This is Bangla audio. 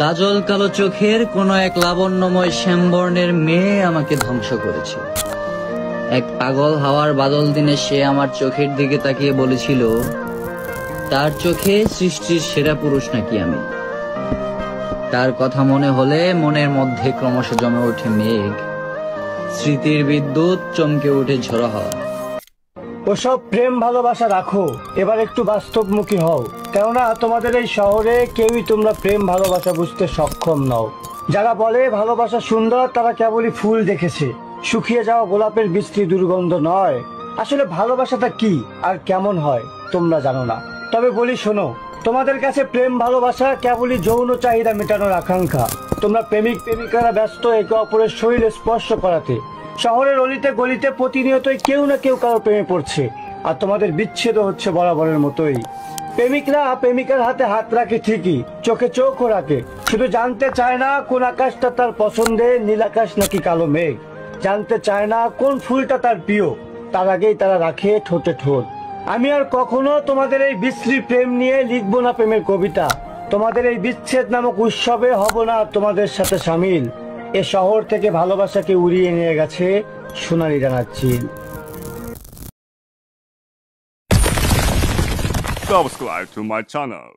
কাজল কালো চোখের কোন এক লাবণ্যময় শ্যামবর্ণের মেয়ে আমাকে ধ্বংস করেছে। এক পাগল হাওয়ার বাদল দিনে সে আমার চোখের দিকে তাকিয়ে বলেছিল, তার চোখে সৃষ্টির সেরা পুরুষ নাকি আমি। তার কথা মনে হলে মনের মধ্যে ক্রমশ জমে ওঠে মেঘ, স্মৃতির বিদ্যুৎ চমকে ওঠে ঝড়ো হাওয়া। ওসব প্রেম ভালোবাসা রাখো, এবার একটু বাস্তবমুখী হও। কেননা তোমাদের এই শহরে কেউই তোমরা প্রেম ভালোবাসা বুঝতে সক্ষম নও। যারা বলে ভালোবাসা সুন্দর, তারা কেবলই ফুল দেখেছে, শুকিয়ে যাওয়া গোলাপের বৃষ্টি দুর্গন্ধ নয়। আসলে ভালোবাসাটা কি আর কেমন হয় তোমরা জানো না। তবে বলি শোনো, তোমাদের কাছে প্রেম ভালোবাসা কেবলই যৌন চাহিদা মেটানোর আকাঙ্ক্ষা। তোমরা প্রেমিক প্রেমিকারা ব্যস্ত একে অপরের শরীরে স্পর্শ করাতে। শহরের অলিতে গলিতে প্রতিনিয়তই কেউ না কেউ কারো প্রেমে পড়ছে, আর তোমাদের বিচ্ছেদ হচ্ছে বরাবরের মতোই। প্রেমিকরা প্রেমিকার হাতে হাত রাখে ঠিকই, চোখে চোখও রাখে, শুধু জানতে চায় না কোন আকাশটা তার পছন্দের, নীল আকাশ নাকি কালো মেঘ। জানতে চায় না কোন ফুলটা তার প্রিয়, তার আগেই তারা রাখে ঠোঁটে ঠোঁট। আমি আর কখনো তোমাদের এই বিশ্রী প্রেম নিয়ে লিখবো না প্রেমের কবিতা। তোমাদের এই বিচ্ছেদ নামক উৎসবে হব না তোমাদের সাথে সামিল। এ শহর থেকে ভালোবাসাকে উড়িয়ে নিয়ে গেছে সোনালি ডানার চিল। Subscribe to my channel.